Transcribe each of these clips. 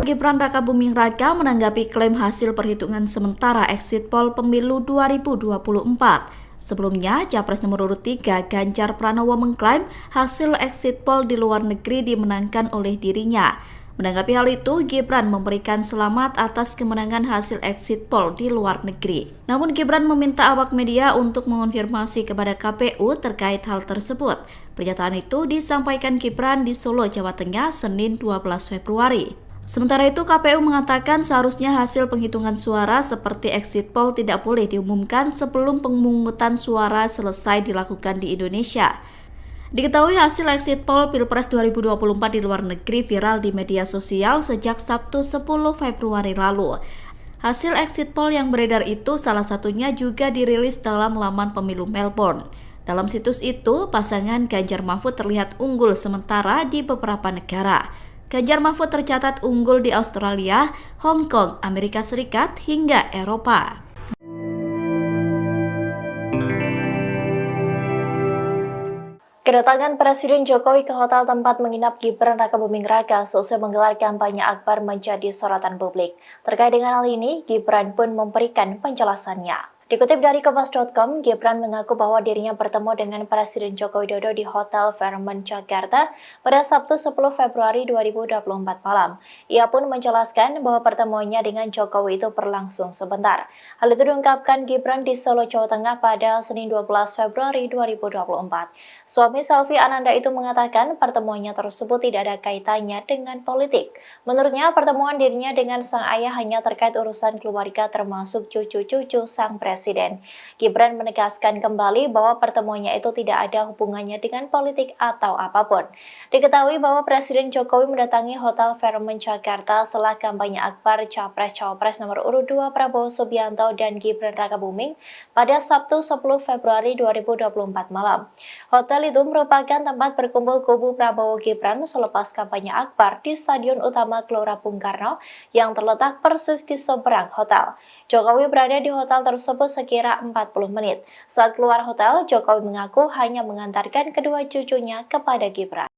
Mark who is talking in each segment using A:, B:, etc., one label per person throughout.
A: Gibran Rakabuming Raka menanggapi klaim hasil perhitungan sementara exit poll pemilu 2024. Sebelumnya, Capres nomor urut 3 Ganjar Pranowo mengklaim hasil exit poll di luar negeri dimenangkan oleh dirinya. Menanggapi hal itu, Gibran memberikan selamat atas kemenangan hasil exit poll di luar negeri. Namun Gibran meminta awak media untuk mengonfirmasi kepada KPU terkait hal tersebut. Pernyataan itu disampaikan Gibran di Solo, Jawa Tengah, Senin 12 Februari. Sementara itu, KPU mengatakan seharusnya hasil penghitungan suara seperti exit poll tidak boleh diumumkan sebelum pemungutan suara selesai dilakukan di Indonesia. Diketahui hasil exit poll Pilpres 2024 di luar negeri viral di media sosial sejak Sabtu 10 Februari lalu. Hasil exit poll yang beredar itu salah satunya juga dirilis dalam laman pemilu Melbourne. Dalam situs itu, pasangan Ganjar Mahfud terlihat unggul sementara di beberapa negara. Ganjar Mahfud tercatat unggul di Australia, Hong Kong, Amerika Serikat, hingga Eropa.
B: Kedatangan Presiden Jokowi ke hotel tempat menginap Gibran Rakabuming Raka seusai menggelar kampanye akbar menjadi sorotan publik. Terkait dengan hal ini, Gibran pun memberikan penjelasannya. Dikutip dari Kompas.com, Gibran mengaku bahwa dirinya bertemu dengan Presiden Joko Widodo di Hotel Fairmont, Jakarta pada Sabtu 10 Februari 2024 malam. Ia pun menjelaskan bahwa pertemuannya dengan Jokowi itu berlangsung sebentar. Hal itu diungkapkan Gibran di Solo, Jawa Tengah pada Senin 12 Februari 2024. Suami Selvi Ananda itu mengatakan pertemuannya tersebut tidak ada kaitannya dengan politik. Menurutnya, pertemuan dirinya dengan sang ayah hanya terkait urusan keluarga termasuk cucu-cucu sang presiden. Gibran menegaskan kembali bahwa pertemuannya itu tidak ada hubungannya dengan politik atau apapun. Diketahui bahwa Presiden Jokowi mendatangi Hotel Fairmont Jakarta setelah kampanye akbar Capres-Cawapres nomor urut 2 Prabowo Subianto dan Gibran Rakabuming pada Sabtu 10 Februari 2024 malam. Hotel itu merupakan tempat berkumpul kubu Prabowo Gibran selepas kampanye akbar di Stadion Utama Gelora Bung Karno yang terletak persis di seberang hotel. Jokowi berada di hotel tersebut sekira 40 menit. Saat keluar hotel, Jokowi mengaku hanya mengantarkan kedua cucunya kepada Gibran.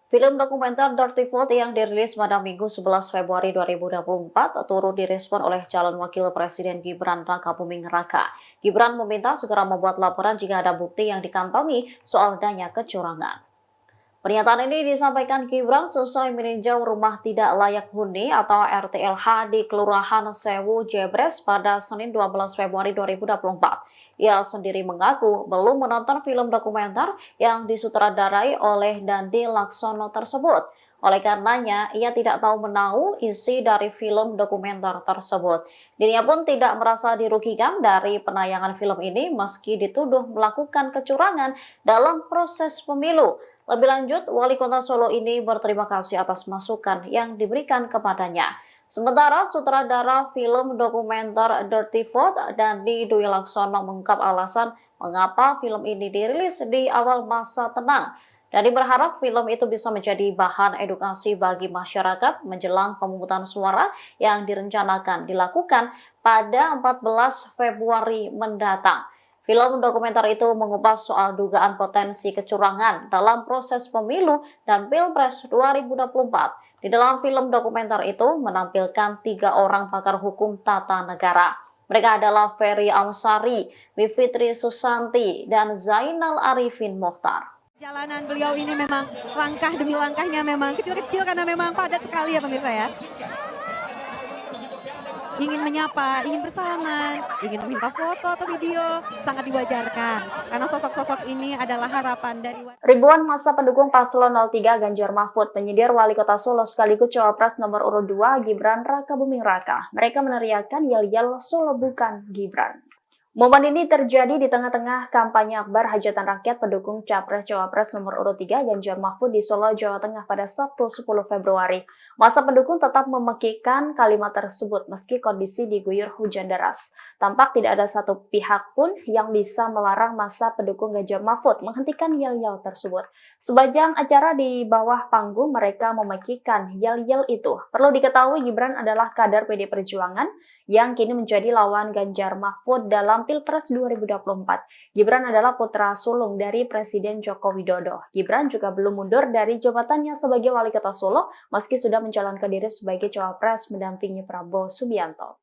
C: Film dokumenter Dirty Vote yang dirilis pada Minggu 11 Februari 2024 turut direspon oleh calon wakil presiden Gibran Rakabuming Raka. Gibran meminta segera membuat laporan jika ada bukti yang dikantongi soal adanya kecurangan. Pernyataan ini disampaikan Gibran seusai meninjau rumah tidak layak huni atau RTLH di Kelurahan Sewu, Jebres pada Senin 12 Februari 2024. Ia sendiri mengaku belum menonton film dokumenter yang disutradarai oleh Dandi Laksono tersebut. Oleh karenanya, ia tidak tahu menahu isi dari film dokumenter tersebut. Dirinya pun tidak merasa dirugikan dari penayangan film ini meski dituduh melakukan kecurangan dalam proses pemilu. Lebih lanjut, Wali Kota Solo ini berterima kasih atas masukan yang diberikan kepadanya. Sementara sutradara film dokumenter Dirty Vote Dandi Dwi Laksono mengungkap alasan mengapa film ini dirilis di awal masa tenang. Dandi berharap film itu bisa menjadi bahan edukasi bagi masyarakat menjelang pemungutan suara yang direncanakan dilakukan pada 14 Februari mendatang. Film dokumenter itu mengupas soal dugaan potensi kecurangan dalam proses pemilu dan Pilpres 2024. Di dalam film dokumenter itu menampilkan 3 orang pakar hukum tata negara. Mereka adalah Ferry Amsari, Bivitri Susanti, dan Zainal Arifin Mokhtar.
D: Jalanan beliau ini memang langkah demi langkahnya memang kecil-kecil karena memang padat sekali ya pemirsa ya. Ingin menyapa, ingin bersalaman, ingin minta foto atau video, sangat diwajarkan. Karena sosok-sosok ini adalah harapan dari...
C: Ribuan massa pendukung Paslon 03 Ganjar Mahfud menyindir Wali Kota Solo sekaligus Cawapres nomor urut 2 Gibran Rakabuming Raka. Mereka meneriakkan yel-yel Solo bukan Gibran. Momen ini terjadi di tengah-tengah kampanye akbar hajatan rakyat pendukung Capres-Cawapres nomor urut 3 Ganjar Mahfud di Solo, Jawa Tengah pada Sabtu 10 Februari. Massa pendukung tetap memekikkan kalimat tersebut meski kondisi diguyur hujan deras. Tampak tidak ada satu pihak pun yang bisa melarang massa pendukung Ganjar Mahfud menghentikan yel-yel tersebut. Sepanjang acara di bawah panggung mereka memekikkan yel-yel itu. Perlu diketahui Gibran adalah kader PD Perjuangan yang kini menjadi lawan Ganjar Mahfud dalam Pilpres 2024. Gibran adalah putra sulung dari Presiden Joko Widodo. Gibran juga belum mundur dari jabatannya sebagai Wali Kota Solo, meski sudah mencalonkan diri sebagai cawapres mendampingi Prabowo Subianto.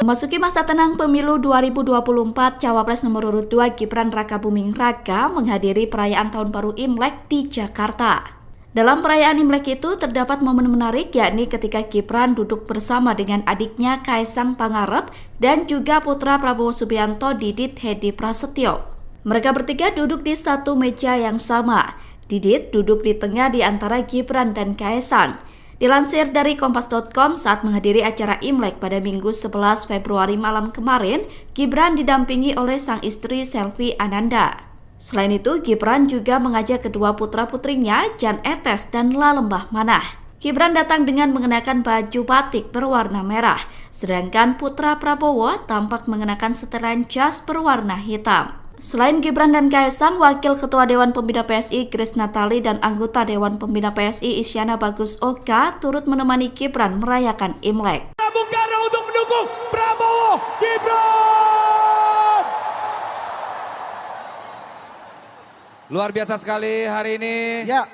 A: Memasuki masa tenang pemilu 2024, Cawapres nomor urut 2 Gibran Rakabuming Raka menghadiri perayaan Tahun Baru Imlek di Jakarta. Dalam perayaan Imlek itu terdapat momen menarik, yakni ketika Gibran duduk bersama dengan adiknya Kaisang Pangarep dan juga putra Prabowo Subianto Didit Hedi Prasetyo. Mereka bertiga duduk di satu meja yang sama. Didit duduk di tengah di antara Gibran dan Kaisang. Dilansir dari Kompas.com, saat menghadiri acara Imlek pada Minggu 11 Februari malam kemarin, Gibran didampingi oleh sang istri Selvi Ananda. Selain itu, Gibran juga mengajak kedua putra-putrinya, Jan Etes dan Lalembah Manah. Gibran datang dengan mengenakan baju batik berwarna merah, sedangkan putra Prabowo tampak mengenakan setelan jas berwarna hitam. Selain Gibran dan Kaisang, Wakil Ketua Dewan Pembina PSI Grace Natali dan anggota Dewan Pembina PSI Isyana Bagus Oka turut menemani Gibran merayakan Imlek.
E: Bung Karno untuk mendukung Prabowo Gibran.
F: Luar biasa sekali hari ini.
G: Ya,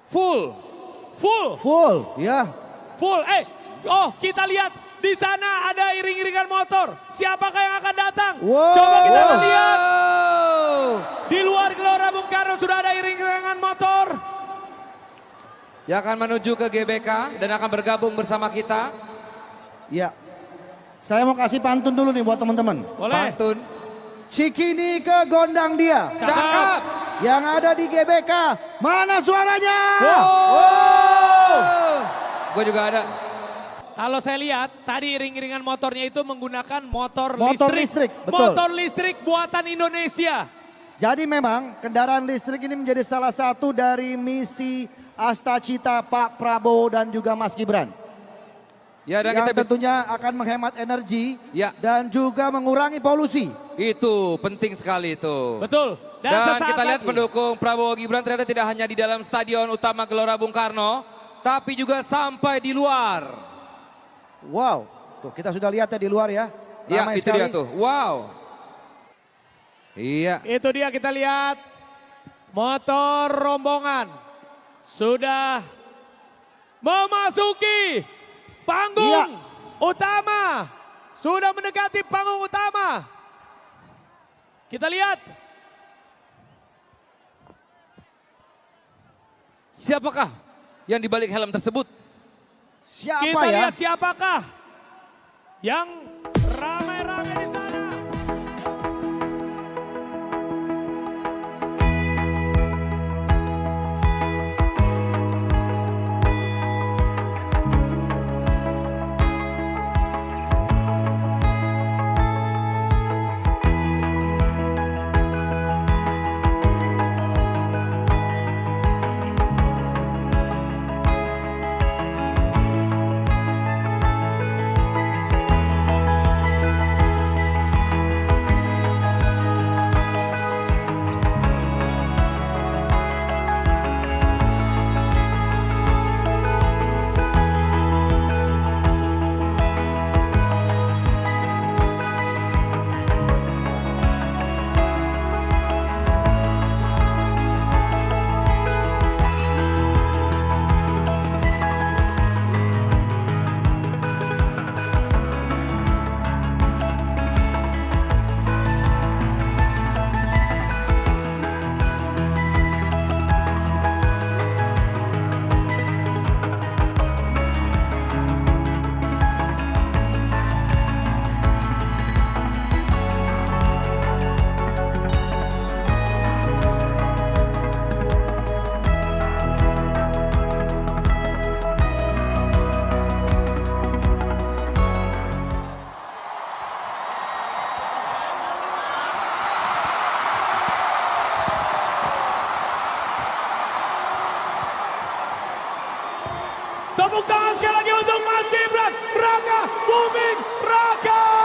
E: Full.
G: ya.
E: Full. Kita lihat. Di sana ada iring-iringan motor. Siapakah yang akan datang?
G: Wow.
E: Coba kita lihat. Di luar Gelora Bung Karno sudah ada iring-iringan motor.
F: Yang akan menuju ke GBK dan akan bergabung bersama kita.
G: Ya. Saya mau kasih pantun dulu nih buat teman-teman.
E: Boleh.
F: Pantun.
G: Cikini ke gondang dia.
F: Cakep.
G: Yang ada di GBK, mana suaranya?
F: Gue juga ada.
E: Kalau saya lihat tadi iring-iringan motornya itu menggunakan motor
G: listrik, betul.
E: Motor listrik buatan Indonesia.
G: Jadi memang kendaraan listrik ini menjadi salah satu dari misi Astacita Pak Prabowo dan juga Mas Gibran.
F: Ya, dan
G: Yang
F: kita
G: tentunya akan menghemat energi
F: Ya.
G: dan juga mengurangi polusi.
F: Itu penting sekali itu.
E: Betul.
F: Dan
E: sesaat
F: kita lihat
E: lagi.
F: pendukung Prabowo Gibran ternyata tidak hanya di dalam stadion utama Gelora Bung Karno, tapi juga sampai di luar.
G: Wow, tuh kita sudah lihat ya di luar ya.
F: Ya,
G: Ramai
F: itu
G: sekali.
F: dia tuh. Wow. Iya.
E: Itu dia, kita lihat motor rombongan sudah memasuki panggung utama. Sudah mendekati panggung utama. Kita lihat.
F: Siapakah yang di balik helm tersebut?
G: Siapa
E: Kita
G: ya?
E: lihat siapakah yang ramai-ramai di sana. Tepuk tangan sekali lagi untuk Mas Gibran Rakabuming Raka.